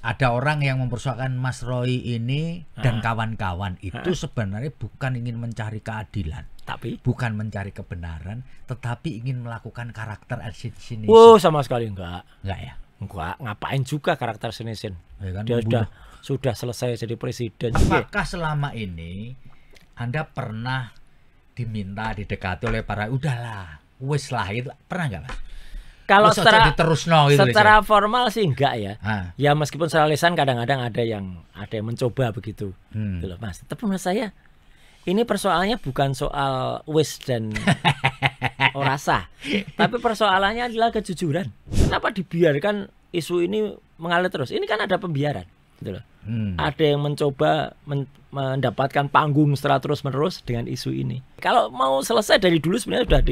ada orang yang mempersoalkan Mas Roy ini dan kawan-kawan itu sebenarnya bukan ingin mencari keadilan, tapi bukan mencari kebenaran, tetapi ingin melakukan karakter assassination. Wow, sama sekali enggak ya? Enggak, ngapain juga karakter assassination? Ya kan, dia sudah selesai jadi presiden. Apakah selama ini Anda pernah diminta, didekati oleh para udahlah, wis lah, itu pernah nggak Mas? Kalau secara formal sih enggak ya. Ya meskipun secara lisan kadang-kadang ada yang mencoba begitu. Gitu loh, Mas. Tapi menurut saya ini persoalannya bukan soal wis dan orasa, tapi persoalannya adalah kejujuran. Kenapa dibiarkan isu ini mengalir terus? Ini kan ada pembiaran, gitu loh. Ada yang mencoba mendapatkan panggung secara terus-menerus dengan isu ini. Kalau mau selesai dari dulu sebenarnya sudah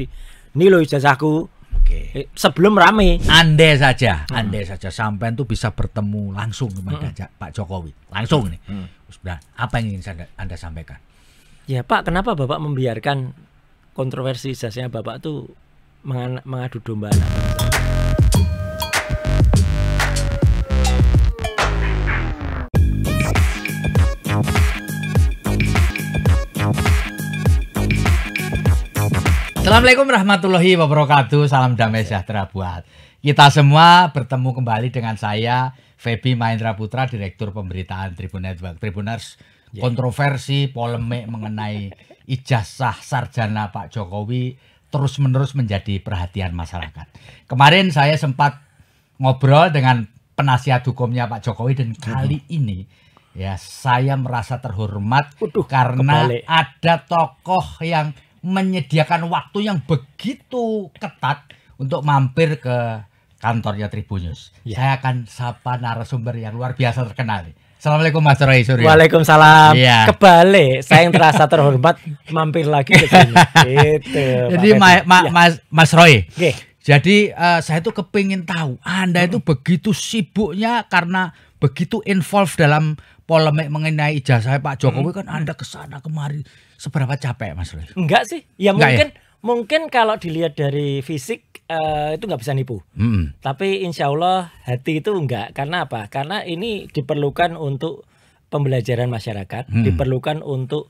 ini loh ijazahku. Sebelum rame. Andai saja sampai itu bisa bertemu langsung dengan Pak Jokowi. Langsung nih. Apa yang ingin Anda sampaikan? Ya Pak, kenapa Bapak membiarkan kontroversi ijazahnya Bapak tuh mengadu domba anak? Assalamualaikum warahmatullahi wabarakatuh. Salam damai sejahtera buat kita semua. Bertemu kembali dengan saya Feby Mahendra Putra, Direktur Pemberitaan Tribun Network. Tribuners, kontroversi polemik mengenai ijazah sarjana Pak Jokowi terus-menerus menjadi perhatian masyarakat. Kemarin saya sempat ngobrol dengan penasihat hukumnya Pak Jokowi dan kali ini ya saya merasa terhormat karena ada tokoh yang menyediakan waktu yang begitu ketat untuk mampir ke kantornya Tribunnews. Saya akan sapa narasumber yang luar biasa terkenal. Assalamualaikum Mas Roy Suryo. Waalaikumsalam. Kebalik, saya yang terasa terhormat mampir lagi ke sini. Gitu, jadi Mas Roy. Jadi saya tuh kepingin tahu Anda itu begitu sibuknya karena begitu involved dalam polemik mengenai ijazah Pak Jokowi kan Anda kesana kemari. Seberapa capek Mas Roy? Enggak sih, ya mungkin kalau dilihat dari fisik itu nggak bisa nipu. Tapi insya Allah hati itu enggak. Karena apa? Karena ini diperlukan untuk pembelajaran masyarakat, diperlukan untuk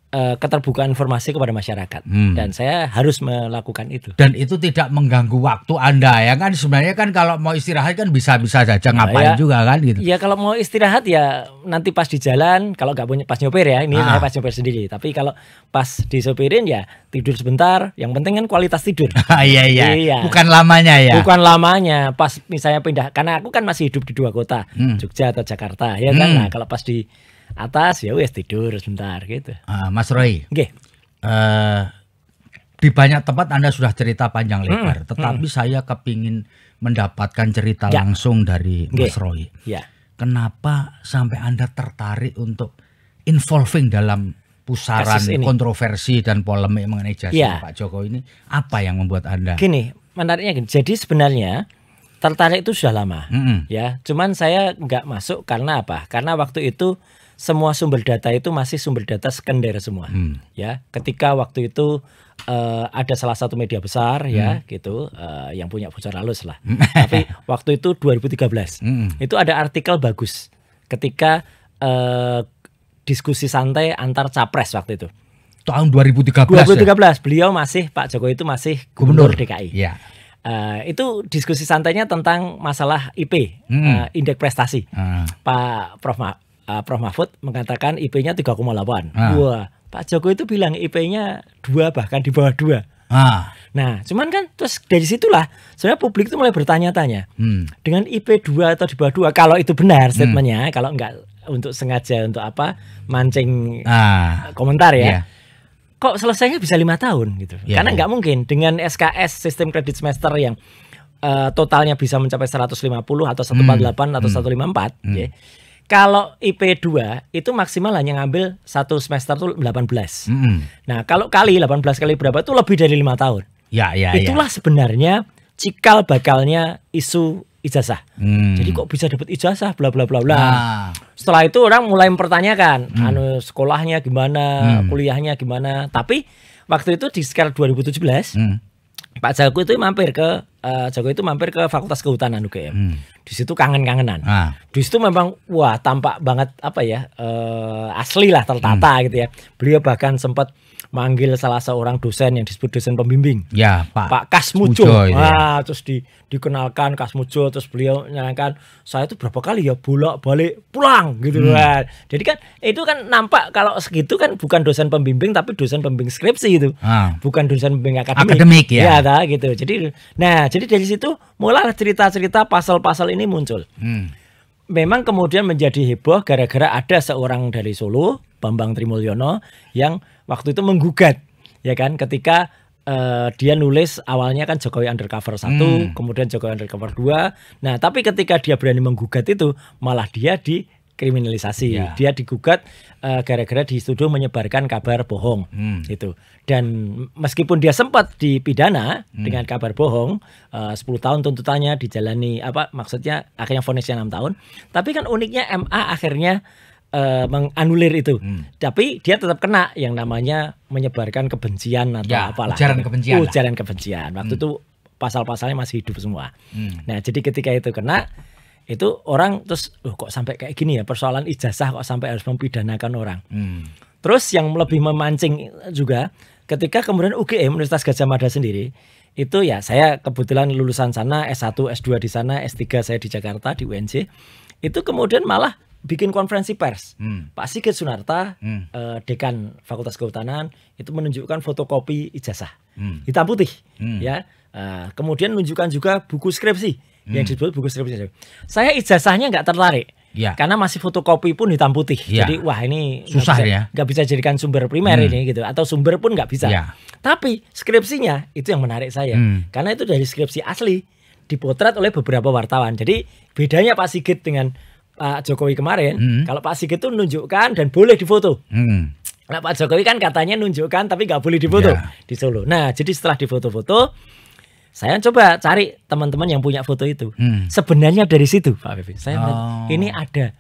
keterbukaan informasi kepada masyarakat. Dan saya harus melakukan itu. Dan itu tidak mengganggu waktu Anda ya kan? Sebenarnya kan kalau mau istirahat kan bisa-bisa saja ngapain juga kan gitu. Ya kalau mau istirahat ya nanti pas di jalan, kalau nggak punya pas nyopir ya, ini saya pas nyopir sendiri. Tapi kalau pas disopirin ya tidur sebentar, yang penting kan kualitas tidur. Iya. Bukan lamanya ya. Bukan lamanya, pas misalnya pindah, karena aku kan masih hidup di dua kota, Jogja atau Jakarta ya kan. Nah, kalau pas di atas ya wes tidur sebentar gitu. Mas Roy, di banyak tempat Anda sudah cerita panjang lebar, tetapi saya kepingin mendapatkan cerita langsung dari Mas Roy. Kenapa sampai Anda tertarik untuk involving dalam pusaran kontroversi dan polemik mengenai ijazah Pak Jokowi ini? Apa yang membuat Anda? Gini, menariknya gini. Jadi sebenarnya tertarik itu sudah lama, ya. Cuman saya nggak masuk karena apa? Karena waktu itu semua sumber data itu masih sumber data sekunder semua, ya. Ketika waktu itu ada salah satu media besar, ya, gitu, yang punya bocor halus lah. Tapi waktu itu 2013, itu ada artikel bagus. Ketika diskusi santai antar capres waktu itu. Tahun 2013. 2013, beliau masih Pak Jokowi itu masih Gubernur DKI. Ya. Itu diskusi santainya tentang masalah IP, indeks prestasi. Prof Mahfud mengatakan IP-nya 3,8. Wah, Pak Jokowi itu bilang IP-nya 2, bahkan di bawah 2. Nah, cuman kan terus dari situlah sebenarnya publik itu mulai bertanya-tanya. Dengan IP 2 atau di bawah 2, kalau itu benar statementnya, kalau enggak untuk sengaja untuk apa mancing komentar ya. Kok selesainya bisa 5 tahun gitu. Karena enggak mungkin dengan SKS sistem kredit semester yang totalnya bisa mencapai 150 atau 148 atau 154 ya. Kalau IP 2 itu maksimal hanya ngambil satu semester tuh 18. Nah, kalau kali 18 kali berapa itu lebih dari 5 tahun. Itulah sebenarnya cikal bakalnya isu ijazah. Jadi kok bisa dapat ijazah bla bla bla bla. Setelah itu orang mulai mempertanyakan sekolahnya gimana, kuliahnya gimana. Tapi waktu itu di sekitar 2017 Pak Jokowi itu mampir ke Jokowi itu mampir ke Fakultas Kehutanan UGM. Di situ kangen-kangenan. Di situ memang wah tampak banget apa ya, asli lah, tertata gitu ya. Beliau bahkan sempat manggil salah seorang dosen yang disebut dosen pembimbing. Ya, Pak Kasmujo. Terus dikenalkan Kasmujo, terus beliau nyalakan saya itu berapa kali ya bolak-balik pulang gitu kan. Jadi kan itu kan nampak kalau segitu kan bukan dosen pembimbing tapi dosen pembimbing skripsi itu. Bukan dosen pembimbing akademik ya. Ya gitu. Jadi dari situ mulailah cerita-cerita pasal-pasal ini muncul. Memang kemudian menjadi heboh gara-gara ada seorang dari Solo, Bambang Trimulyono, yang waktu itu menggugat, ya kan, ketika dia nulis awalnya kan Jokowi Undercover 1, kemudian Jokowi Undercover 2. Nah, tapi ketika dia berani menggugat itu, malah dia dikriminalisasi. Dia digugat gara-gara dituduh menyebarkan kabar bohong. Gitu. Dan meskipun dia sempat dipidana dengan kabar bohong, 10 tahun tuntutannya dijalani, maksudnya akhirnya vonisnya 6 tahun. Tapi kan uniknya MA akhirnya menganulir itu, tapi dia tetap kena yang namanya menyebarkan kebencian atau apalah. Ujaran kebencian. Waktu itu pasal-pasalnya masih hidup semua. Nah, jadi ketika itu kena, itu orang terus kok sampai kayak gini ya, persoalan ijazah kok sampai harus mempidanakan orang. Terus yang lebih memancing juga ketika kemudian UGM Universitas Gadjah Mada sendiri itu ya, saya kebetulan lulusan sana, S1, S2 di sana, S3 saya di Jakarta di UNJ. Itu kemudian malah bikin konferensi pers. Pak Sigit Sunarta, dekan Fakultas Kehutanan, itu menunjukkan fotokopi ijazah hitam putih, ya. Kemudian menunjukkan juga buku skripsi yang disebut buku skripsi. Saya ijazahnya nggak tertarik, karena masih fotokopi pun hitam putih. Jadi wah ini susah nggak bisa jadikan sumber primer ini gitu, atau sumber pun nggak bisa. Tapi skripsinya itu yang menarik saya, karena itu dari skripsi asli dipotret oleh beberapa wartawan. Jadi bedanya Pak Sigit dengan Pak Jokowi kemarin, kalau Pak Sigit itu nunjukkan dan boleh difoto. Nah, Pak Jokowi kan katanya nunjukkan tapi nggak boleh difoto di Solo. Nah, jadi setelah difoto-foto, saya coba cari teman-teman yang punya foto itu. Sebenarnya dari situ, Pak Febi, saya ini ada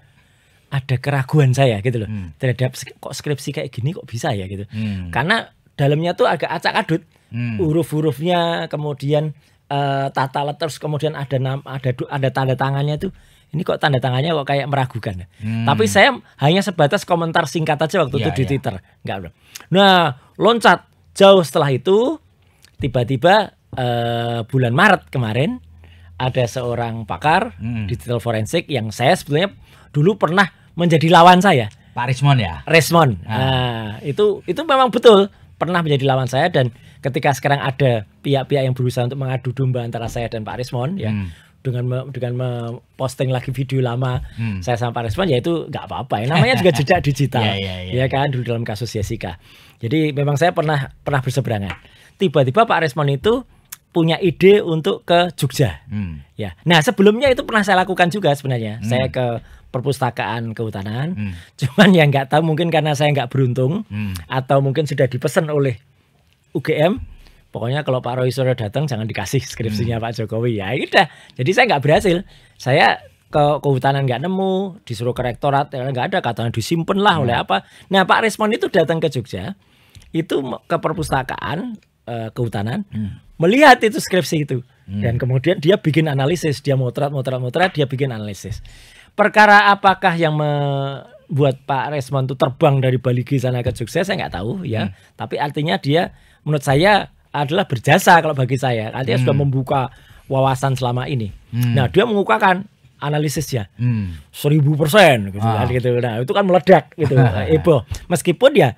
keraguan saya gitu loh, terhadap kok skripsi kayak gini kok bisa ya gitu. Karena dalamnya tuh agak acak-adut, huruf-hurufnya, kemudian tata letter, terus kemudian ada tanda tangannya tuh. Ini kok tanda tangannya kok kayak meragukan. Tapi saya hanya sebatas komentar singkat aja waktu itu di Twitter. Enggak. Nah, loncat jauh setelah itu, tiba-tiba bulan Maret kemarin ada seorang pakar digital forensik yang saya sebetulnya dulu pernah menjadi lawan saya. Pak Rismon ya? Rismon. Nah, itu memang betul pernah menjadi lawan saya, dan ketika sekarang ada pihak-pihak yang berusaha untuk mengadu domba antara saya dan Pak Rismon, ya. Dengan memposting lagi video lama saya sama Pak Rismon, ya itu nggak apa-apa ya, namanya juga jejak digital. Ya kan, dulu dalam kasus Jessica. Jadi memang saya pernah berseberangan. Tiba-tiba Pak Rismon itu punya ide untuk ke Jogja. Ya. Nah, sebelumnya itu pernah saya lakukan juga sebenarnya. Saya ke Perpustakaan Kehutanan. Cuman yang nggak tahu, mungkin karena saya nggak beruntung, atau mungkin sudah dipesan oleh UGM. Pokoknya kalau Pak Roy Suryo datang jangan dikasih skripsinya Pak Jokowi, ya udah. Jadi saya nggak berhasil. Saya ke Kehutanan nggak nemu, disuruh ke rektorat ya nggak ada, katanya disimpan lah oleh apa. Nah, Pak Rismon itu datang ke Jogja, itu ke Perpustakaan Kehutanan, melihat itu skripsi itu, dan kemudian dia bikin analisis, dia motret, dia bikin analisis. Perkara apakah yang membuat Pak Rismon itu terbang dari Baligi sana ke Jogja saya nggak tahu ya. Tapi artinya dia menurut saya adalah berjasa kalau bagi saya. Artinya sudah membuka wawasan selama ini. Nah, dia mengukakan analisisnya 1000% gitu kan gitu. Nah, itu kan meledak gitu. Heboh. Meskipun ya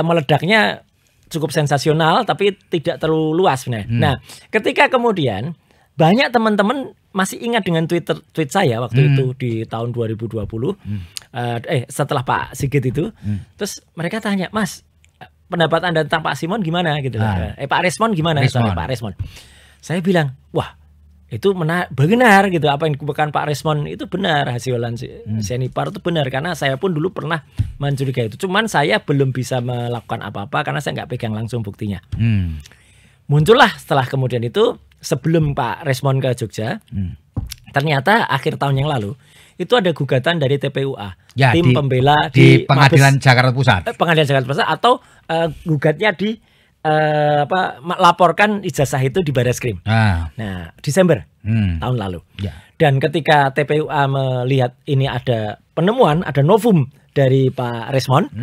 meledaknya cukup sensasional tapi tidak terlalu luas sebenarnya. Nah, ketika kemudian banyak teman-teman masih ingat dengan tweet saya waktu itu di tahun 2020, setelah Pak Sigit itu, terus mereka tanya, "Mas, pendapat Anda tentang Pak Simon gimana?" gitu. Pak Rismon gimana? Pak Rismon. Saya bilang, wah itu benar gitu, apa yang dikatakan Pak Rismon itu benar, hasil Senipar itu benar, karena saya pun dulu pernah mencurigai itu. Cuman saya belum bisa melakukan apa-apa karena saya nggak pegang langsung buktinya. Muncullah setelah kemudian itu, sebelum Pak Rismon ke Jogja, ternyata akhir tahun yang lalu itu ada gugatan dari TPUA, tim pembela di Pengadilan Jakarta Pusat. Pengadilan Jakarta Pusat, atau gugatnya di laporkan ijazah itu di Barreskrim. Nah, Desember tahun lalu. Dan ketika TPUA melihat ini ada penemuan, ada novum dari Pak Resmond,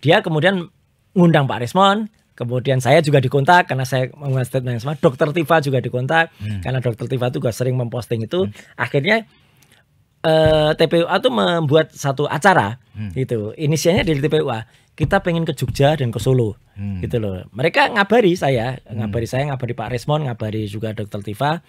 dia kemudian ngundang Pak Resmond. Kemudian saya juga dikontak karena saya menguat statement yang sama. Dokter Tifa juga dikontak karena Dokter Tifa juga sering memposting itu. Akhirnya TPUA itu membuat satu acara gitu. Inisialnya dari TPUA. Kita pengen ke Jogja dan ke Solo gitu loh. Mereka ngabari ngabari Pak Resmond, ngabari juga Dokter Tifa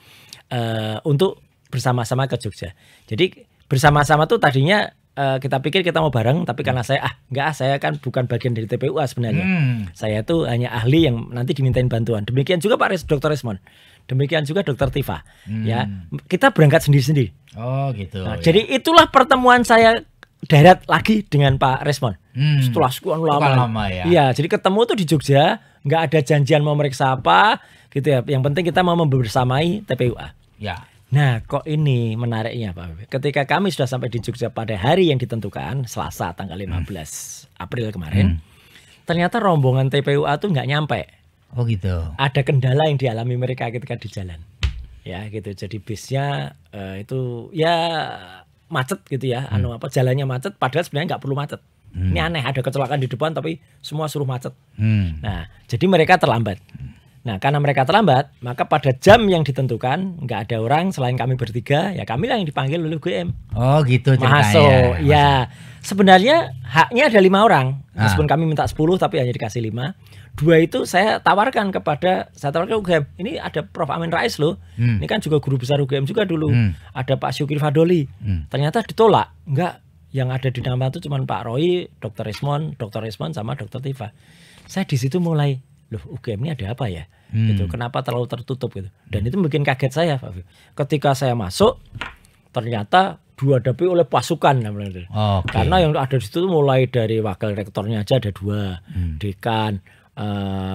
untuk bersama-sama ke Jogja. Jadi bersama-sama tuh tadinya kita pikir kita mau bareng, tapi karena saya kan bukan bagian dari TPUA sebenarnya. Saya tuh hanya ahli yang nanti dimintain bantuan. Demikian juga Dr. Resmond. Demikian juga Dr. Tifa. Ya, kita berangkat sendiri-sendiri. Oh, gitu. Nah, jadi itulah pertemuan saya darat lagi dengan Pak Resmond. Setelah sekian lama ya. Iya, jadi ketemu tuh di Jogja, nggak ada janjian mau meriksa apa, gitu ya. Yang penting kita mau membersamai TPUA. Ya. Nah, kok ini menariknya Pak Bebe. Ketika kami sudah sampai di Jogja pada hari yang ditentukan, Selasa tanggal 15 April kemarin, ternyata rombongan TPUA tuh nggak nyampe. Oh gitu. Ada kendala yang dialami mereka ketika di jalan. Ya gitu. Jadi bisnya itu ya macet gitu ya. Jalannya macet. Padahal sebenarnya nggak perlu macet. Ini aneh. Ada kecelakaan di depan tapi semua suruh macet. Nah, jadi mereka terlambat. Nah, karena mereka terlambat, maka pada jam yang ditentukan nggak ada orang selain kami bertiga, ya kami lah yang dipanggil oleh UGM. Oh gitu ceritanya. Mahaso, ya sebenarnya haknya ada 5 orang, meskipun kami minta 10 tapi hanya dikasih 5. 2 itu saya tawarkan UGM. Ini ada Prof. Amin Rais loh, ini kan juga guru besar UGM juga dulu. Ada Pak Syukri Fadoli, ternyata ditolak. Enggak, yang ada di nama itu cuma Pak Roy, Dr. Resmond sama Dr. Tifa. Saya di situ mulai, loh UGM ini ada apa ya? Gitu. Kenapa terlalu tertutup gitu. Dan itu bikin kaget saya Pak. Ketika saya masuk ternyata dihadapi oleh pasukan karena yang ada di situ mulai dari wakil rektornya aja ada 2, dekan,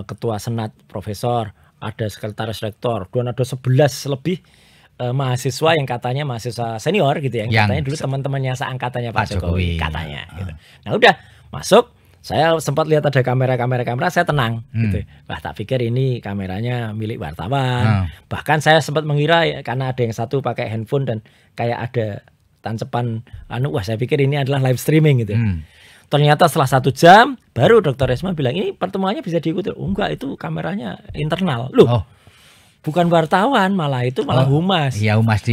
ketua senat profesor, ada sekretaris rektor, dan ada 11 lebih mahasiswa yang katanya mahasiswa senior gitu ya, yang katanya dulu teman-temannya seangkatannya Pak Jokowi katanya gitu. Nah udah masuk, saya sempat lihat ada kamera, saya tenang gitu. Wah, tak pikir ini kameranya milik wartawan. Bahkan saya sempat mengira karena ada yang satu pakai handphone dan kayak ada tancepan wah saya pikir ini adalah live streaming gitu. Ternyata setelah 1 jam baru Dr. Resmond bilang ini pertemuannya bisa diikuti. Oh, enggak, itu kameranya internal. Loh. Bukan wartawan, malah humas. Iya, humas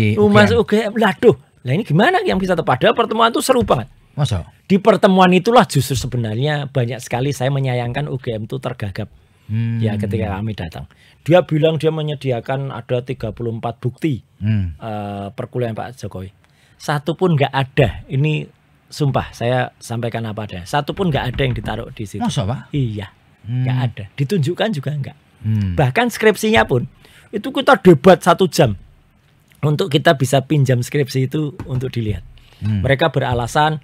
UGM. Laduh, lah ini gimana yang bisa padahal pertemuan itu seru banget. Masa? Di pertemuan itulah justru sebenarnya banyak sekali saya menyayangkan UGM itu tergagap. Ya ketika kami datang. Dia bilang dia menyediakan ada 34 bukti perkuliahan Pak Jokowi. Satu pun nggak ada. Ini sumpah saya sampaikan apa adanya. Satu pun nggak ada yang ditaruh di situ. Masa Pak? Iya, nggak ada. Ditunjukkan juga nggak. Bahkan skripsinya pun itu kita debat 1 jam untuk kita bisa pinjam skripsi itu untuk dilihat. Mereka beralasan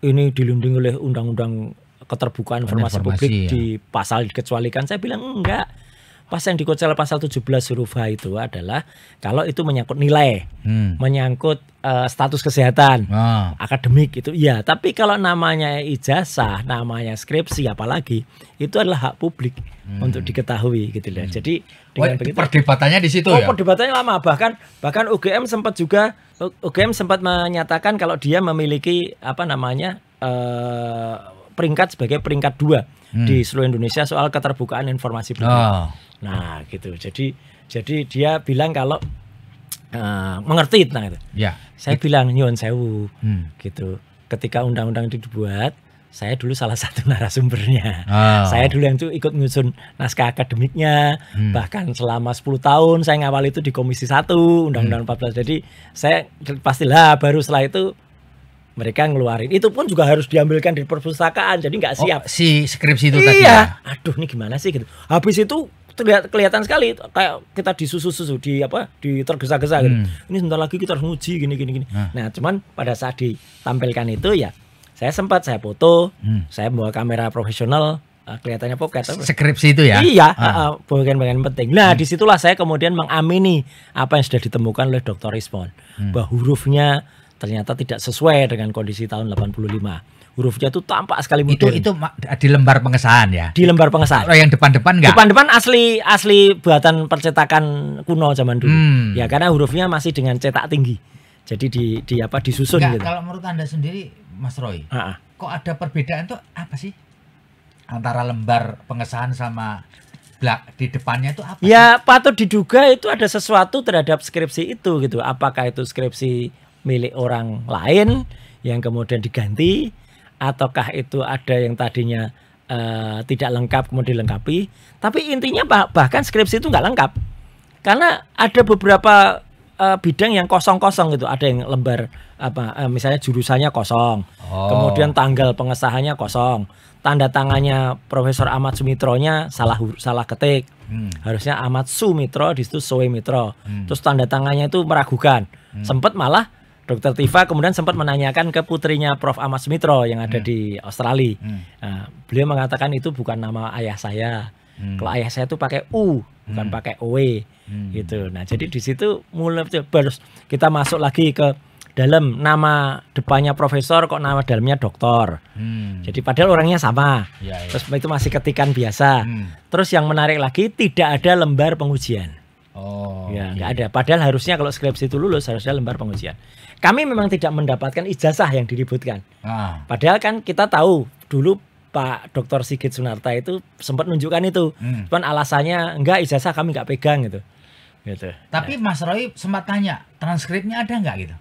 ini dilindungi oleh undang-undang keterbukaan informasi publik ya. Di pasal dikecualikan. Saya bilang enggak. Pas yang dikecualikan pasal 17 huruf H itu adalah kalau itu menyangkut nilai, menyangkut status kesehatan, akademik itu iya. Tapi kalau namanya ijazah, namanya skripsi apalagi itu adalah hak publik untuk diketahui gitu loh. Jadi dengan begitu perdebatannya di situ ya. Perdebatannya lama, bahkan UGM sempat menyatakan kalau dia memiliki peringkat sebagai peringkat 2 di seluruh Indonesia soal keterbukaan informasi publik. Nah, gitu. Jadi dia bilang kalau mengerti tentang itu. Ya. Saya bilang nyuwun sewu. Gitu. Ketika undang-undang itu dibuat, saya dulu salah satu narasumbernya. Saya dulu yang ikut nyusun naskah akademiknya. Bahkan selama 10 tahun saya ngawal itu di Komisi 1 Undang-Undang 14. Jadi saya pastilah baru setelah itu mereka ngeluarin. Itu pun juga harus diambilkan di perpustakaan. Jadi nggak siap. Si skripsi itu iya. tadi ya? Aduh, ini gimana sih gitu. Habis itu kelihatan sekali kayak kita disusu-susu di tergesa-gesa gitu. Ini sebentar lagi kita harus nguji gini. Nah, cuman pada saat ditampilkan itu ya saya foto, saya bawa kamera profesional, kelihatannya pocket. Skripsi itu ya? Iya, bagian-bagian penting. Nah, disitulah saya kemudian mengamini apa yang sudah ditemukan oleh Dr. Resmond. Bahwa hurufnya ternyata tidak sesuai dengan kondisi tahun 85. Hurufnya itu tampak sekali modern. Itu di lembar pengesahan ya? Di lembar pengesahan. Kalau yang depan-depan enggak? Depan-depan asli buatan percetakan kuno zaman dulu. Ya karena hurufnya masih dengan cetak tinggi. Jadi disusun enggak, gitu. Kalau menurut Anda sendiri Mas Roy, kok ada perbedaan tuh apa sih? Antara lembar pengesahan sama di depannya itu apa? Ya patut diduga itu ada sesuatu terhadap skripsi itu gitu. Apakah itu skripsi milik orang lain yang kemudian diganti, ataukah itu ada yang tadinya tidak lengkap kemudian dilengkapi. Tapi intinya bahkan skripsi itu nggak lengkap karena ada beberapa bidang yang kosong-kosong gitu. Ada yang lembar misalnya jurusannya kosong, kemudian tanggal pengesahannya kosong, tanda tangannya Profesor Ahmad Sumitronya salah ketik, harusnya Ahmad Sumitro di situ Soemitro, terus tanda tangannya itu meragukan. Sempat malah Dr. Tifa kemudian sempat menanyakan ke putrinya Prof. Ahmad Sumitro yang ada di Australia. Beliau mengatakan itu bukan nama ayah saya. Kalau ayah saya itu pakai U, bukan pakai OE. Gitu. Nah, jadi di situ mulai terus kita masuk lagi ke dalam nama depannya profesor kok nama dalamnya doktor. Jadi padahal orangnya sama. Terus itu masih ketikan biasa. Terus yang menarik lagi tidak ada lembar pengujian. Nggak ada. Padahal harusnya kalau skripsi itu lulus harusnya lembar pengujian. Kami memang tidak mendapatkan ijazah yang diributkan. Padahal kan kita tahu dulu Pak Dr. Sigit Sunarta itu sempat nunjukkan itu. Cuman alasannya enggak, ijazah kami nggak pegang gitu. Tapi Mas Roy sempat tanya, transkripnya ada nggak gitu?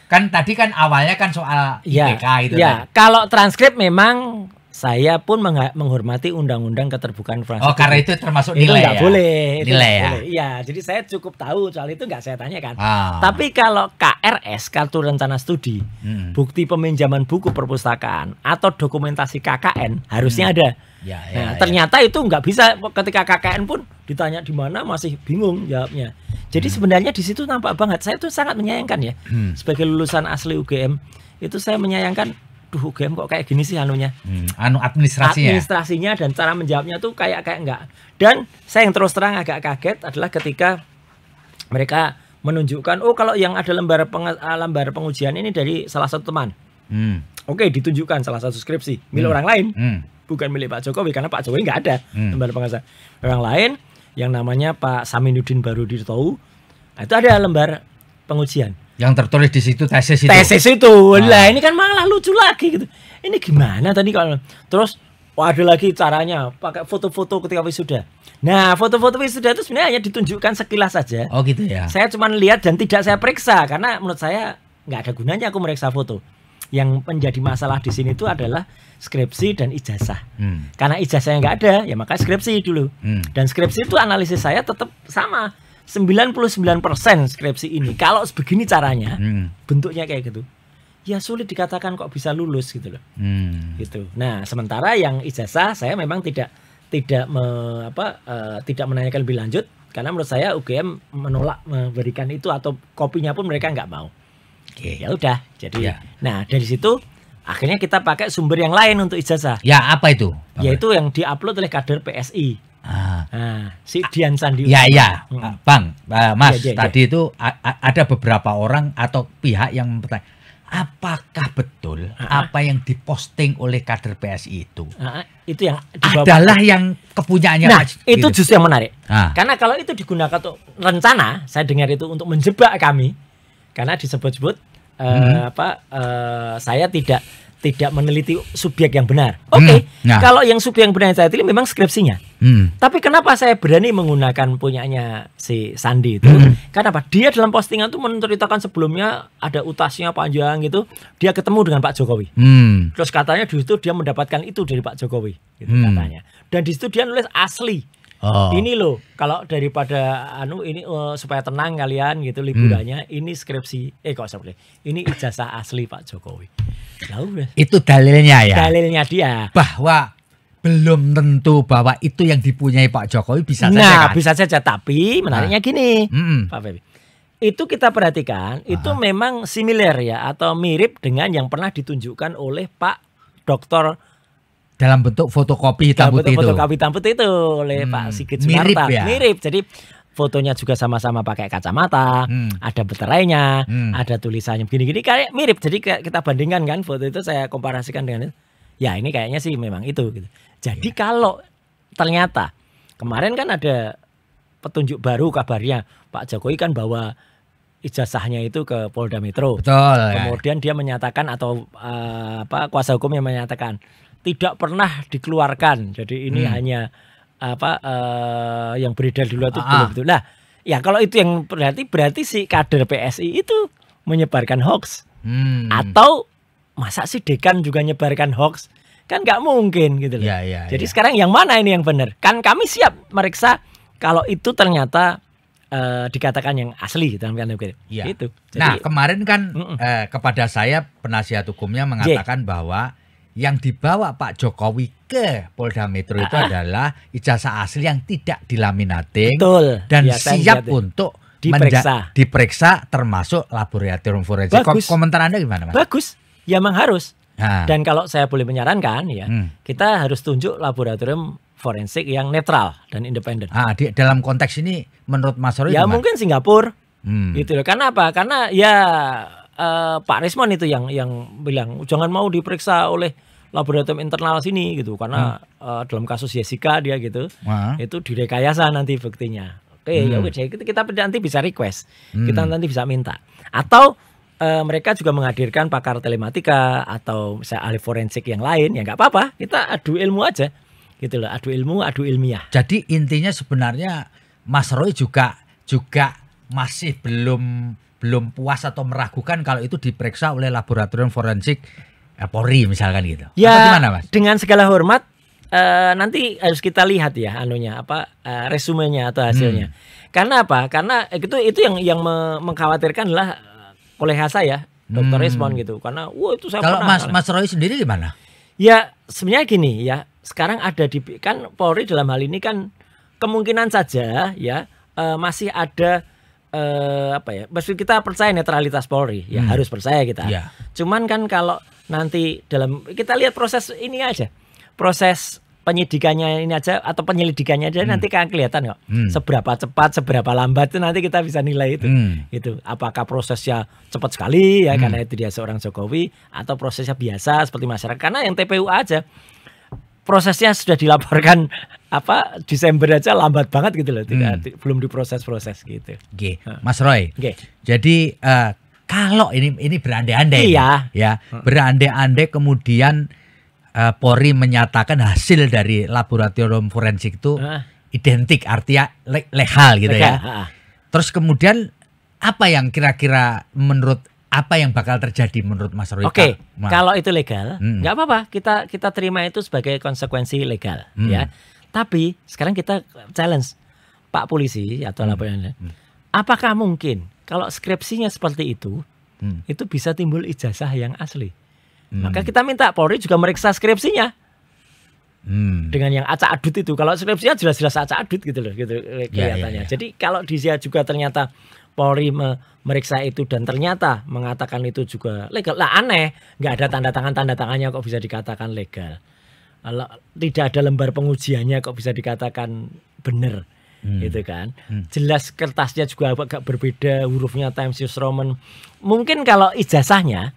Kan tadi kan awalnya kan soal IPK itu. Ya, kalau transkrip memang saya pun menghormati undang-undang keterbukaan informasi. Karena itu termasuk nilai itu nggak boleh. Nilai ya. Iya, jadi saya cukup tahu soal itu nggak saya tanyakan. Tapi kalau KRS, kartu rencana studi, bukti peminjaman buku perpustakaan atau dokumentasi KKN harusnya ada. Ternyata itu nggak bisa. Ketika KKN pun ditanya di mana masih bingung jawabnya. Jadi sebenarnya di situ nampak banget. Saya tuh sangat menyayangkan ya. Sebagai lulusan asli UGM itu saya menyayangkan. UGM kok kayak gini sih anunya. Administrasinya dan cara menjawabnya tuh kayak enggak. Dan saya yang terus terang agak kaget adalah ketika mereka menunjukkan kalau yang ada lembar pengujian ini dari salah satu teman. Oke, ditunjukkan salah satu skripsi milik orang lain. Bukan milik Pak Jokowi karena Pak Jokowi nggak ada lembar pengesahan. Orang lain yang namanya Pak Saminuddin Barudirtau itu ada lembar pengujian. Yang tertulis di situ tesis itu. Lah ini kan malah lucu lagi gitu. Ini gimana tadi kalau terus ada lagi caranya pakai foto-foto ketika wisuda. Nah, foto-foto wisuda itu sebenarnya hanya ditunjukkan sekilas saja. Oh gitu ya. Saya cuma lihat dan tidak saya periksa karena menurut saya nggak ada gunanya aku meriksa foto. Yang menjadi masalah di sini itu adalah skripsi dan ijazah. Karena ijazah yang nggak ada, ya maka skripsi dulu. Dan skripsi itu analisis saya tetap sama. 99% skripsi ini kalau begini caranya, bentuknya kayak gitu, ya sulit dikatakan kok bisa lulus gitu loh. Gitu. Nah, sementara yang ijazah saya memang tidak menanyakan lebih lanjut karena menurut saya UGM menolak memberikan itu atau kopinya pun mereka nggak mau. Ya udah. Jadi nah dari situ akhirnya kita pakai sumber yang lain untuk ijazah. Ya, apa itu? Yaitu yang diupload oleh kader PSI. Si Dian Sandi. Bang, Mas, tadi itu ada beberapa orang atau pihak yang bertanya, apakah betul apa yang diposting oleh kader PSI itu? Itu yang adalah yang kepunyaannya. Nah, itu justru yang menarik. Karena kalau itu digunakan untuk rencana, saya dengar itu untuk menjebak kami. Karena disebut-sebut saya tidak meneliti subjek yang benar. Kalau yang subjek yang benar yang saya teliti memang skripsinya. Tapi kenapa saya berani menggunakan punyanya si Sandi itu? Kenapa? Dia dalam postingan itu menceritakan sebelumnya ada utasnya panjang gitu. Dia ketemu dengan Pak Jokowi. Terus katanya di situ dia mendapatkan itu dari Pak Jokowi, gitu katanya. Dan di situ dia nulis asli. Ini loh, kalau daripada ini supaya tenang kalian gitu liburannya, ini skripsi ini ijazah asli Pak Jokowi. Itu dalilnya ya. Dalilnya dia bahwa belum tentu bahwa itu yang dipunyai Pak Jokowi bisa saja. Nah, bisa saja, tapi menariknya gini, Pak Febi. Itu kita perhatikan, itu memang similar ya atau mirip dengan yang pernah ditunjukkan oleh Pak Dr. dalam bentuk fotokopi hitam putih itu. Fotokopi hitam putih itu oleh Pak Sigit Sunarta. Mirip ya. Mirip. Jadi fotonya juga sama-sama pakai kacamata, ada baterainya, ada tulisannya begini-gini kayak mirip. Jadi kita bandingkan kan foto itu, saya komparasikan dengan itu. Ya ini kayaknya sih memang itu gitu. Jadi kalau ternyata kemarin kan ada petunjuk baru kabarnya Pak Jokowi kan bawa ijazahnya itu ke Polda Metro. Betul. Kemudian dia menyatakan atau kuasa hukumnya menyatakan tidak pernah dikeluarkan. Jadi ini hanya yang beredar di luar itu belum betul. Nah, ya kalau itu yang berarti si kader PSI itu menyebarkan hoax. Atau masa sih dekan juga menyebarkan hoax? Kan nggak mungkin gitu loh. Jadi sekarang yang mana ini yang benar? Kan kami siap meriksa kalau itu ternyata dikatakan yang asli dalam tanda kutip. Gitu. Jadi, nah, kemarin kan kepada saya penasihat hukumnya mengatakan bahwa yang dibawa Pak Jokowi ke Polda Metro itu adalah ijazah asli yang tidak dilaminating. Betul. Dan siap untuk diperiksa termasuk laboratorium forensik. Komentar Anda gimana, Mas? Bagus. Ya memang harus. Dan kalau saya boleh menyarankan ya, kita harus tunjuk laboratorium forensik yang netral dan independen. Dalam konteks ini menurut Mas Roy ya gimana? Mungkin Singapura. Gitu loh. Karena apa? Karena ya Pak Rismon itu yang bilang jangan mau diperiksa oleh laboratorium internal sini gitu, karena dalam kasus Jessica dia gitu itu direkayasa nanti buktinya. Oke, ya udah kita nanti bisa request, kita nanti bisa minta, atau mereka juga menghadirkan pakar telematika atau misalnya ahli forensik yang lain, ya nggak apa-apa, kita adu ilmu aja gitu loh, adu ilmu, adu ilmiah. Jadi intinya sebenarnya Mas Roy juga masih belum puas atau meragukan kalau itu diperiksa oleh laboratorium forensik Polri misalkan gitu. Ya, atau gimana, Mas? Dengan segala hormat nanti harus kita lihat ya resumenya atau hasilnya. Karena apa? Karena itu yang mengkhawatirkan adalah kolega saya, Dr. Rismon gitu. Karena itu saya kalau Mas Roy sendiri gimana? Ya, sebenarnya gini ya. Sekarang ada kan Polri dalam hal ini kan kemungkinan saja ya masih ada maksud kita percaya netralitas Polri ya, harus percaya kita. Cuman kan kalau nanti kita lihat proses ini aja, proses penyidikannya ini aja atau penyelidikannya aja nanti kan kelihatan kok seberapa cepat, seberapa lambat itu nanti kita bisa nilai itu. Gitu. Apakah prosesnya cepat sekali ya karena itu dia seorang Jokowi, atau prosesnya biasa seperti masyarakat. Karena yang TPU aja prosesnya sudah dilaporkan Desember aja lambat banget gitu loh, belum diproses-proses gitu. Mas Roy. Jadi kalau ini berandai-andai ya, berandai-andai kemudian Polri menyatakan hasil dari laboratorium forensik itu identik, artinya legal gitu ya. Terus kemudian apa yang kira-kira apa yang bakal terjadi menurut Mas Roy? Oke, kalau itu legal, nggak apa-apa. Kita terima itu sebagai konsekuensi legal, ya. Tapi sekarang kita challenge Pak Polisi atau laporannya, apakah mungkin kalau skripsinya seperti itu bisa timbul ijazah yang asli? Maka kita minta Polri juga meriksa skripsinya dengan yang acak adut itu. Kalau skripsinya jelas-jelas acak adut gitu loh, gitu kelihatannya. Jadi kalau dia juga ternyata Polri meriksa itu dan ternyata mengatakan itu juga legal, lah aneh, nggak ada tanda tangannya kok bisa dikatakan legal. Tidak ada lembar pengujiannya kok bisa dikatakan benar, gitu kan? Jelas kertasnya juga agak berbeda, hurufnya Times New Roman. Mungkin kalau ijazahnya,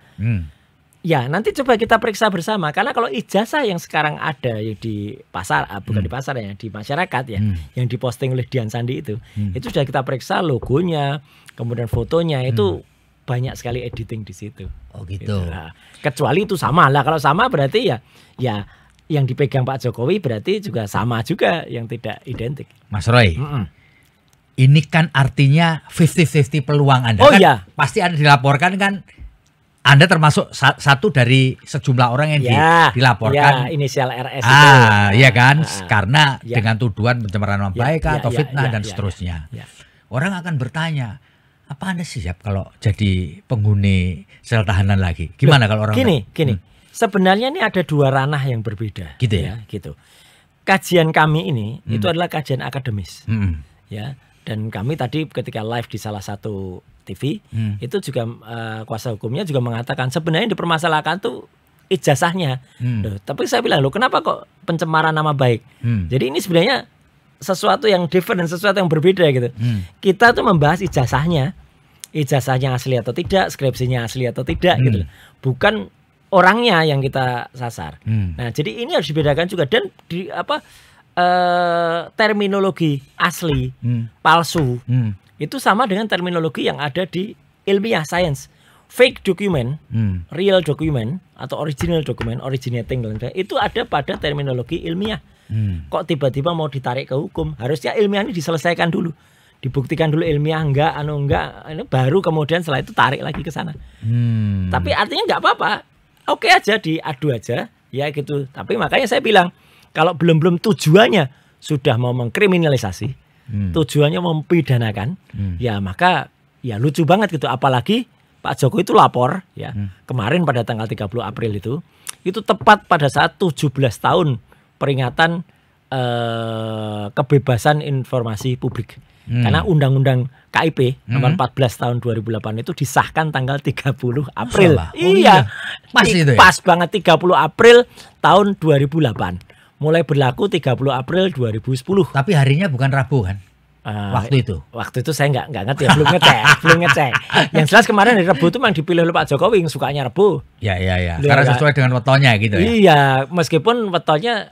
ya nanti coba kita periksa bersama. Karena kalau ijazah yang sekarang ada di pasar, bukan di pasar ya, di masyarakat ya, yang diposting oleh Dian Sandi itu sudah kita periksa logonya, kemudian fotonya itu banyak sekali editing di situ. Oh gitu. Nah, kecuali itu sama lah. Kalau sama berarti ya yang dipegang Pak Jokowi berarti juga sama juga, yang tidak identik. Mas Roy, ini kan artinya 50-50 peluang Anda. Oh kan iya. Pasti Anda dilaporkan kan, Anda termasuk satu dari sejumlah orang yang dilaporkan. Ya, inisial RS itu. Iya kan, karena dengan tuduhan pencemaran nama baik atau fitnah dan seterusnya. Orang akan bertanya, apa Anda siap kalau jadi penghuni sel tahanan lagi? Gimana kalau orang gini. Sebenarnya ini ada dua ranah yang berbeda. Gitu ya? Gitu. Kajian kami ini itu adalah kajian akademis. Ya, dan kami tadi ketika live di salah satu TV itu juga kuasa hukumnya juga mengatakan sebenarnya yang dipermasalahkan tuh ijazahnya. Tapi saya bilang, loh kenapa kok pencemaran nama baik? Jadi ini sebenarnya sesuatu yang different, sesuatu yang berbeda gitu. Kita tuh membahas ijazahnya asli atau tidak, skripsinya asli atau tidak gitu. Bukan orangnya yang kita sasar. Nah, jadi ini harus dibedakan juga dan di terminologi asli, palsu. Itu sama dengan terminologi yang ada di ilmiah sains. Fake document, real document atau original document, originating itu ada pada terminologi ilmiah. Kok tiba-tiba mau ditarik ke hukum? Harusnya ilmiah ini diselesaikan dulu, dibuktikan dulu ilmiah enggak, ini baru kemudian setelah itu tarik lagi ke sana. Tapi artinya nggak apa-apa, oke aja diadu aja, ya gitu. Tapi makanya saya bilang kalau belum tujuannya sudah mau mengkriminalisasi, tujuannya mempidanakan, ya maka ya lucu banget gitu. Apalagi Pak Jokowi itu lapor ya kemarin pada tanggal 30 April itu tepat pada saat 17 tahun peringatan kebebasan informasi publik. Karena Undang-Undang KIP nomor 14 tahun 2008 itu disahkan tanggal 30 April. Iya. Pas itu ya? Pas banget 30 April tahun 2008. Mulai berlaku 30 April 2010. Tapi harinya bukan Rabu kan? Waktu itu saya nggak ngerti ya, belum ngecek. Yang jelas kemarin hari Rabu itu memang dipilih oleh Pak Jokowi yang sukanya Rabu. Ya. Karena sesuai dengan wetonnya gitu ya. Iya, meskipun wetonnya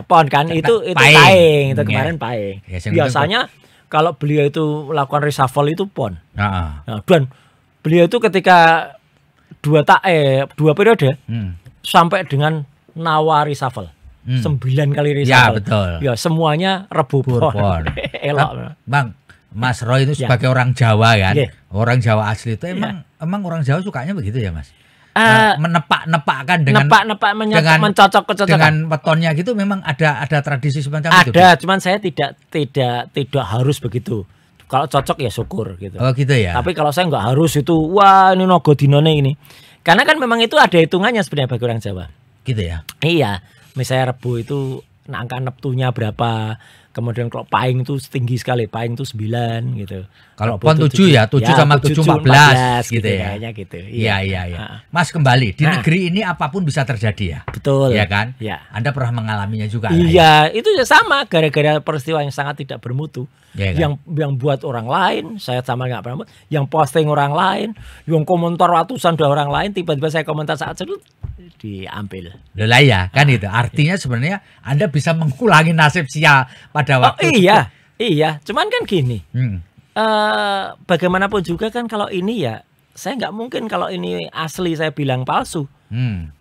pon kan itu Pahing, itu kemarin Pahing. Ya, biasanya kalau beliau itu melakukan reshuffle itu pon. Nah, dan beliau itu ketika dua periode sampai dengan nawa reshuffle. 9 kali reshuffle. Ya betul. Ya semuanya Rebu pon. Elok. Bang, Mas Roy itu sebagai orang Jawa kan, orang Jawa asli itu emang orang Jawa sukanya begitu ya Mas? Menepak-nepakkan dengan mencocok-cocokkan dengan wetonnya gitu, memang ada tradisi semacam itu. Ada, cuman saya tidak harus begitu. Kalau cocok ya syukur gitu. Oh gitu ya. Tapi kalau saya nggak harus itu, wah ini nogo dinone ini. Karena kan memang itu ada hitungannya sebenarnya bagi orang Jawa. Gitu ya. Iya. Misalnya Rebu itu angka neptunya berapa, kemudian kalau Pahing itu tinggi sekali, Pahing itu 9 gitu. Kalau pon 7 ya, 7 sama 7 14 gitu ya. Kayaknya gitu. Iya. Mas kembali, di negeri ini apapun bisa terjadi ya. Betul. Iya kan? Ya. Anda pernah mengalaminya juga. Iya, itu ya sama gara-gara peristiwa yang sangat tidak bermutu. Ya, kan? Yang buat orang lain, saya sama nggak pernah. Yang posting orang lain, yang komentar ratusan orang lain, tiba-tiba saya komentar saat itu diambil. Lah ya, kan itu. Artinya sebenarnya Anda bisa mengulangi nasib sial pada waktu itu. Iya. Cuman kan gini. Bagaimanapun juga kan kalau ini ya, saya nggak mungkin kalau ini asli saya bilang palsu.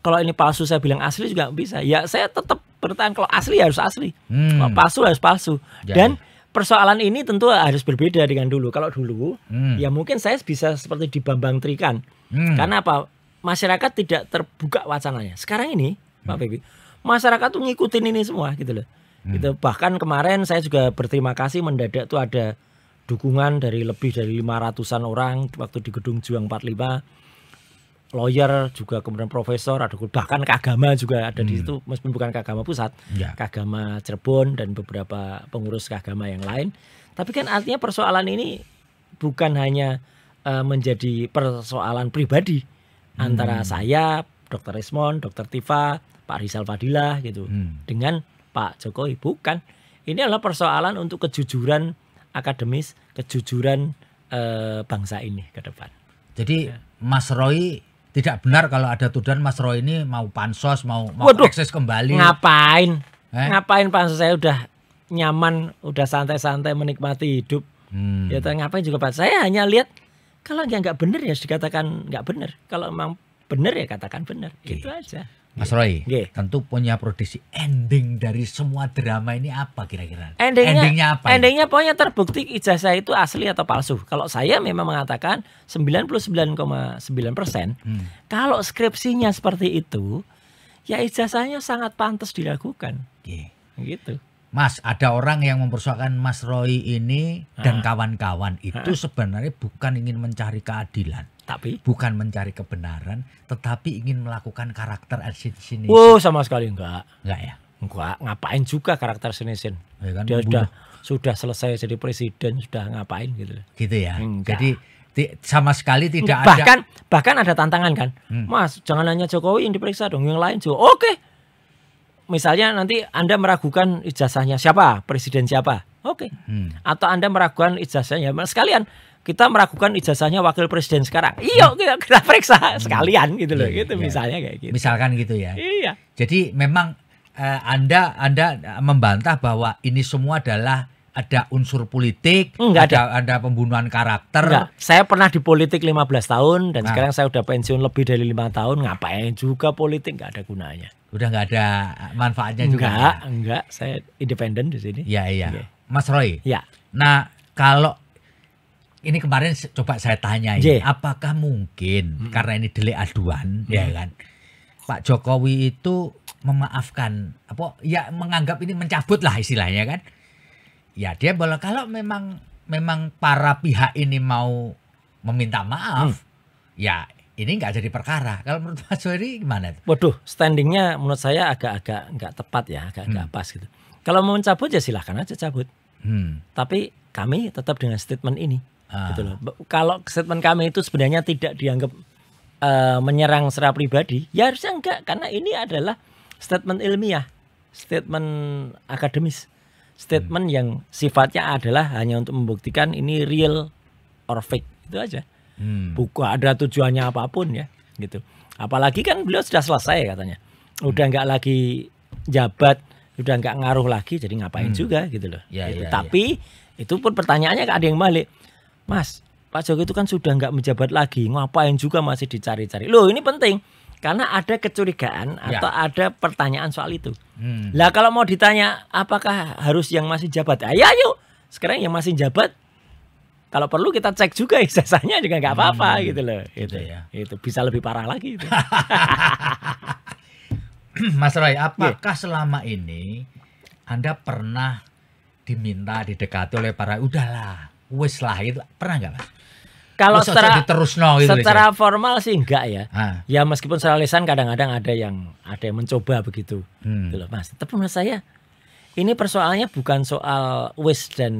Kalau ini palsu saya bilang asli juga bisa. Ya saya tetap bertahan, kalau asli harus asli. Kalau palsu harus palsu. Dan persoalan ini tentu harus berbeda dengan dulu. Kalau dulu ya mungkin saya bisa seperti di Bambang Trikan. Karena apa? Masyarakat tidak terbuka wacananya. Sekarang ini, Pak Febi, masyarakat tuh ngikutin ini semua gitu loh. Gitu. Bahkan kemarin saya juga berterima kasih mendadak tuh ada dukungan dari lebih dari 500-an orang waktu di Gedung Juang 45. Lawyer juga, kemudian profesor, ada bahkan Kagama juga ada di situ, meskipun bukan Kagama pusat, Kagama Cirebon dan beberapa pengurus Kagama yang lain. Tapi kan artinya persoalan ini bukan hanya menjadi persoalan pribadi antara saya, Dr. Resmond, Dr. Tifa, Pak Rizal Fadilah gitu, dengan Pak Jokowi. Bukan. Ini adalah persoalan untuk kejujuran akademis, kejujuran bangsa ini ke depan. Jadi Mas Roy tidak benar kalau ada tuduhan Mas Roy ini mau pansos, mau eksis kembali. Ngapain? Ngapain pansos? Saya udah nyaman, udah santai-santai menikmati hidup. Ya ngapain juga Pak? Saya hanya lihat kalau nggak benar ya dikatakan nggak benar. Kalau memang benar ya katakan benar. Itu aja. Mas Roy, tentu punya prediksi ending dari semua drama ini apa kira-kira? Endingnya apa? Endingnya pokoknya terbukti ijazah itu asli atau palsu. Kalau saya memang mengatakan 99,9%. Kalau skripsinya seperti itu, ya ijazahnya sangat pantas dilakukan. Gitu. Mas, ada orang yang mempersoalkan Mas Roy ini dan kawan-kawan itu sebenarnya bukan ingin mencari keadilan, tapi bukan mencari kebenaran, tetapi ingin melakukan karakter assassination. Sama sekali enggak ya? Enggak, ngapain juga karakter assassination? Ya kan, dia sudah selesai jadi presiden, sudah ngapain gitu. Gitu ya. Enggak. Jadi sama sekali tidak bahkan ada tantangan kan. Mas, jangan hanya Jokowi yang diperiksa dong, yang lain juga. Oke. misalnya nanti Anda meragukan ijazahnya siapa, presiden siapa, oke. Atau Anda meragukan ijazahnya, sekalian kita meragukan ijazahnya wakil presiden sekarang, iya kita periksa sekalian gitu loh, gitu misalnya kayak gitu. Misalkan gitu ya. Iya. Jadi memang Anda membantah bahwa ini semua adalah ada unsur politik, ada pembunuhan karakter. Enggak. Saya pernah di politik 15 tahun dan sekarang saya udah pensiun lebih dari 5 tahun. Ngapain juga politik, nggak ada gunanya. Udah nggak ada manfaatnya juga. Enggak. Saya independen di sini. Iya. Okay. Mas Roy. Ya. Nah, kalau ini kemarin coba saya tanya, apakah mungkin karena ini delik aduan, ya kan? Pak Jokowi itu memaafkan, menganggap ini mencabut lah istilahnya kan? Ya dia boleh, kalau memang para pihak ini mau meminta maaf, ya ini nggak jadi perkara. Kalau menurut Mas Ferry gimana? Waduh, standingnya menurut saya agak nggak tepat ya, agak pas gitu. Kalau mau mencabut ya silahkan aja cabut. Tapi kami tetap dengan statement ini, gitu loh. Kalau statement kami itu sebenarnya tidak dianggap menyerang secara pribadi, ya harusnya enggak, karena ini adalah statement ilmiah, statement akademis. Statement yang sifatnya adalah hanya untuk membuktikan ini real or fake, itu aja. Bukan ada tujuannya apapun ya, gitu. Apalagi kan beliau sudah selesai katanya, udah nggak lagi jabat, udah nggak ngaruh lagi, jadi ngapain juga gitu loh. Tapi itu pun pertanyaannya ada yang balik, Mas, Pak Jokowi itu kan sudah nggak menjabat lagi, ngapain juga masih dicari-cari. Loh ini penting. Karena ada kecurigaan atau ada pertanyaan soal itu. Lah kalau mau ditanya apakah harus yang masih jabat? Ya yuk, sekarang yang masih jabat, kalau perlu kita cek juga ijazahnya juga nggak apa-apa gitu loh. Itu bisa lebih parah lagi. Itu. Mas Roy, apakah selama ini Anda pernah diminta didekati oleh para udahlah, wis lah itu pernah nggak Mas? Kalau secara gitu, formal sih enggak ya. Ya meskipun secara lisan kadang-kadang ada yang mencoba begitu. Gitu loh, Mas. Tapi menurut saya ini persoalannya bukan soal wis dan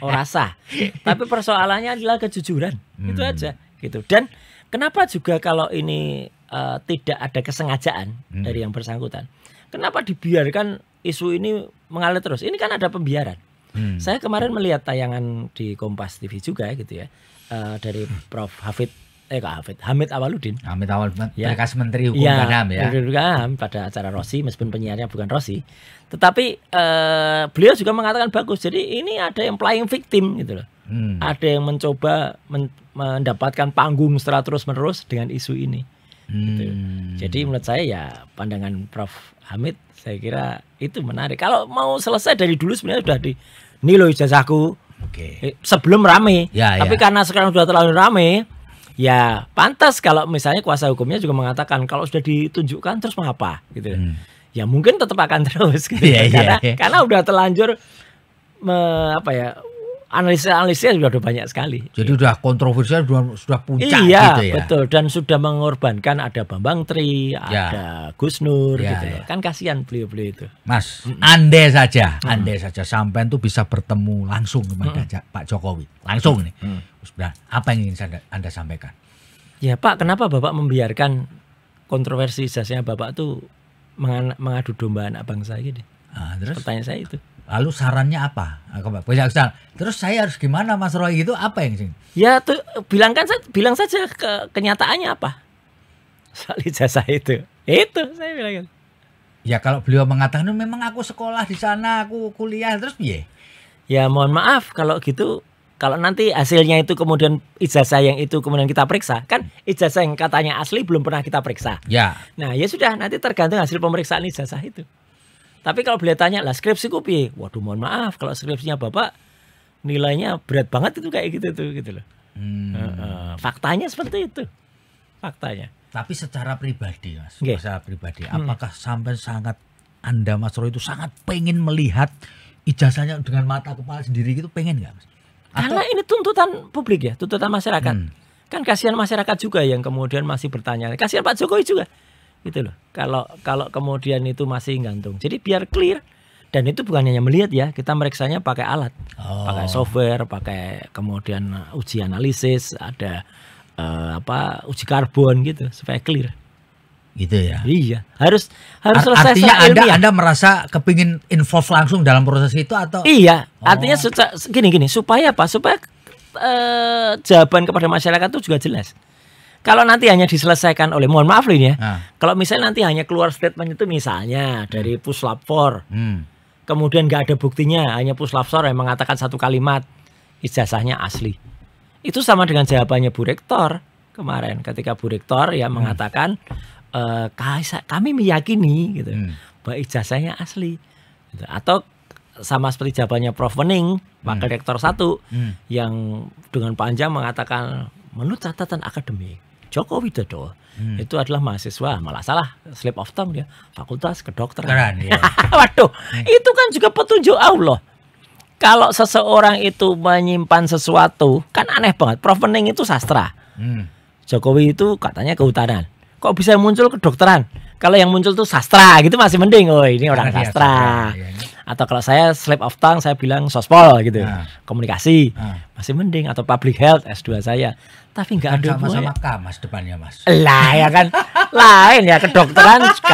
orasa. Tapi persoalannya adalah kejujuran. Itu aja gitu. Dan kenapa juga kalau ini tidak ada kesengajaan dari yang bersangkutan. Kenapa dibiarkan isu ini mengalir terus? Ini kan ada pembiaran. Saya kemarin melihat tayangan di Kompas TV juga gitu ya, dari Prof. Hamid Awaludin. Bekas Menteri Hukum dan HAM ya. Pada acara Rossi, meskipun penyiarnya bukan Rossi, tetapi beliau juga mengatakan bagus. Jadi ini ada yang playing victim gitu loh. Ada yang mencoba mendapatkan panggung secara terus-menerus dengan isu ini. Gitu. Jadi menurut saya ya pandangan Prof. Hamid saya kira itu menarik. Kalau mau selesai dari dulu sebenarnya sudah ini loh ijazahku. Sebelum rame. Tapi karena sekarang sudah terlalu rame, ya pantas kalau misalnya kuasa hukumnya juga mengatakan kalau sudah ditunjukkan terus mau apa gitu. Ya mungkin tetap akan terus gitu. Karena udah terlanjur analisisnya sudah banyak sekali. Jadi udah kontroversial, sudah puncak gitu ya. Betul, dan sudah mengorbankan ada Bambang Tri, ada Gus Nur gitu loh. Kan kasihan beliau-beliau itu. Mas, andai saja sampean tuh bisa bertemu langsung kepada Pak Jokowi. Langsung nih. Apa yang ingin Anda sampaikan? Ya Pak, kenapa Bapak membiarkan kontroversi ijazahnya Bapak tuh mengadu domba anak bangsa gitu? Terus pertanyaan saya itu. Lalu sarannya apa? Terus saya harus gimana Mas Roy gitu, apa yang sih? Ya tuh bilang saja kenyataannya apa soal ijazah itu. Itu saya bilang. Ya kalau beliau mengatakan memang aku sekolah di sana, aku kuliah, terus piye? Ya mohon maaf kalau gitu. Kalau nanti hasilnya itu kemudian ijazah yang itu kemudian kita periksa, kan ijazah yang katanya asli belum pernah kita periksa. Nah ya sudah, nanti tergantung hasil pemeriksaan ijazah itu. Tapi kalau beliau tanya, lah skripsiku piye? Waduh mohon maaf, kalau skripsinya Bapak nilainya berat banget itu kayak gitu loh. Faktanya seperti itu. Faktanya. Tapi secara pribadi Mas, secara pribadi, apakah sampai Anda Mas Roy itu sangat pengen melihat ijazahnya dengan mata kepala sendiri gitu, pengen nggak Mas? Karena ini tuntutan publik ya, tuntutan masyarakat. Kan kasihan masyarakat juga yang kemudian masih bertanya. Kasihan Pak Jokowi juga. Gitu loh. Kalau kemudian itu masih gantung. Jadi biar clear. Dan itu bukan hanya melihat ya, kita meriksanya pakai alat. Pakai software, pakai kemudian uji analisis, ada uji karbon gitu supaya clear. Gitu ya. Iya, harus selesai. Artinya Anda merasa kepingin involve langsung dalam proses itu atau? Iya, artinya gini supaya apa? Supaya jawaban kepada masyarakat itu juga jelas. Kalau nanti hanya diselesaikan oleh, mohon maaf loh ini ya, kalau misalnya nanti hanya keluar statement itu misalnya dari Puslap 4, kemudian nggak ada buktinya, hanya Puslap 4 yang mengatakan satu kalimat, ijazahnya asli. Itu sama dengan jawabannya Bu Rektor kemarin, ketika Bu Rektor ya mengatakan, kami meyakini gitu, bahwa ijazahnya asli. Gitu. Atau sama seperti jawabannya Prof. Wening, Wakil Rektor 1, yang dengan panjang mengatakan, menurut catatan akademik, Joko Widodo itu adalah mahasiswa, malah salah, slip of tongue dia, Fakultas Kedokteran. Ya. Waduh, itu kan juga petunjuk Allah. Kalau seseorang itu menyimpan sesuatu, kan aneh banget. Prof. Wening itu sastra, Jokowi itu katanya kehutanan. Kok bisa muncul kedokteran? Kalau yang muncul tuh sastra gitu masih mending. Oh, ini orang sastra. Atau kalau saya slip of tongue, saya bilang sospol gitu. Komunikasi. Masih mending. Atau public health S2 saya. Tapi nggak ada sama-sama K Mas depannya Mas. Lah ya kan. Lain ya, kedokteran K,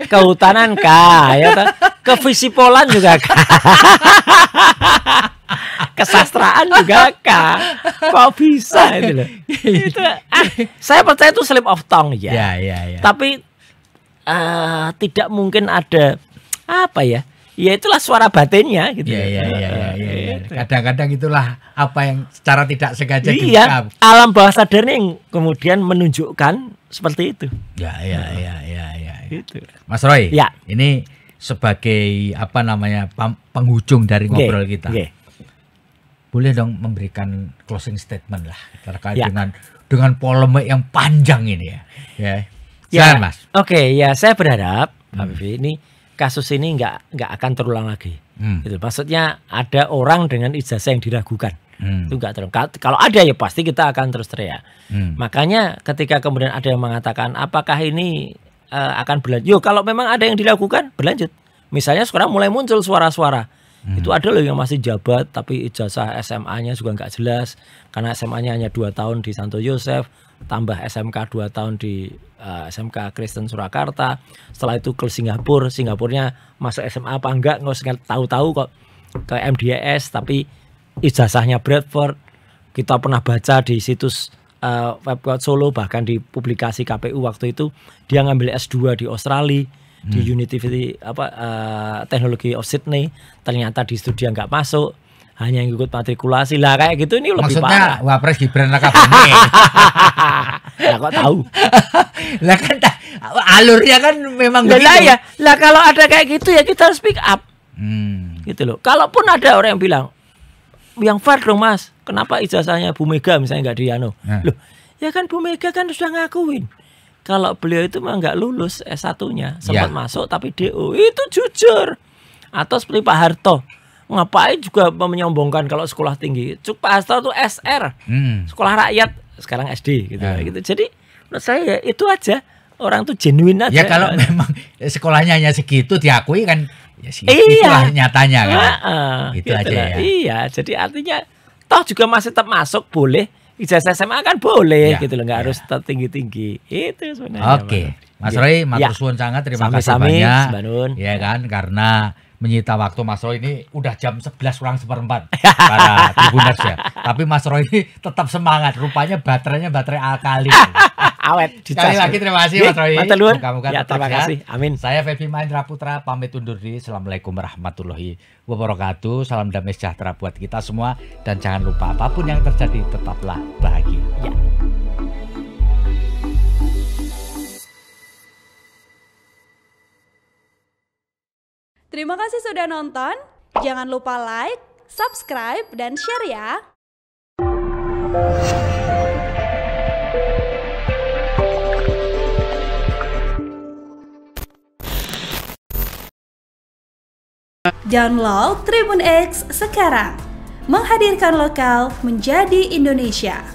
kehutanan K, ya kefisipolan juga K. Kesastraan juga Kak. Kok bisa itu loh. Itu, saya percaya itu slip of tongue ya. Tapi tidak mungkin ada apa ya? Ya itulah suara batinnya gitu. Kadang-kadang itulah apa yang secara tidak sengaja diungkap. Alam bawah sadarnya yang kemudian menunjukkan seperti itu. Gitu. Mas Roy, ini sebagai apa namanya penghujung dari ngobrol kita. Boleh dong memberikan closing statement lah terkait dengan polemik yang panjang ini ya. Mas. Oke, saya berharap Pak Vivi ini kasus ini nggak akan terulang lagi. Gitu. Maksudnya ada orang dengan ijazah yang diragukan. Itu nggak terulang. Kalau ada ya pasti kita akan terus teriak. Makanya ketika kemudian ada yang mengatakan apakah ini akan berlanjut? Kalau memang ada yang dilakukan berlanjut. Misalnya sekarang mulai muncul suara-suara. Itu ada loh yang masih jabat tapi ijazah SMA-nya juga nggak jelas karena SMA-nya hanya 2 tahun di Santo Yosef, tambah SMK 2 tahun di SMK Kristen Surakarta. Setelah itu ke Singapurnya masuk SMA apa enggak, nggak usah tahu-tahu kok, ke MDS tapi ijazahnya Bradford. Kita pernah baca di situs Webcode Solo, bahkan di publikasi KPU waktu itu dia ngambil S2 di Australia, di University Teknologi of Sydney. Ternyata di studi nggak masuk, hanya yang ikut matrikulasi lah kayak gitu. Ini lebih maksudnya parah. Wapres Gibran raka bumi. Lah kok tahu? Lah kan alurnya kan memang begitu. Lah kalau ada kayak gitu ya kita harus speak up. Gitu loh. Kalaupun ada orang yang bilang, yang fair dong Mas, kenapa ijazahnya Bu Mega misalnya nggak di Loh, ya kan Bu Mega kan sudah ngakuin kalau beliau itu mah nggak lulus S1-nya, sempat masuk tapi DO, itu jujur. Atau seperti Pak Harto, ngapain juga menyombongkan kalau sekolah tinggi. Pak Harto itu SR, sekolah rakyat, sekarang SD gitu. Jadi menurut saya itu aja, orang tuh genuine aja. Ya kalau memang sekolahnya hanya segitu diakui kan, ya itulah nyatanya kan. Itu gitu aja ya. Iya, jadi artinya toh juga masih tetap masuk, boleh. Ijazah SMA kan boleh gitu loh, nggak harus tinggi-tinggi. Itu sebenarnya. Oke, Mas Roy, matur suwun sangat, terima kasih banyak. Ya kan, karena menyita waktu Mas Roy ini udah jam 11:04 para Tribuners ya. Tapi Mas Roy ini tetap semangat, rupanya baterainya baterai alkali. Awet. Sekali lagi terima kasih Mas Roy. Moga-moga terima kasih. Amin. Saya Febi Mahendra Putra pamit undur diri. Assalamualaikum warahmatullahi wabarakatuh. Salam damai sejahtera buat kita semua, dan jangan lupa apapun yang terjadi tetaplah bahagia. Terima kasih sudah nonton. Jangan lupa like, subscribe, dan share ya. Download Tribun X sekarang. Menghadirkan lokal menjadi Indonesia.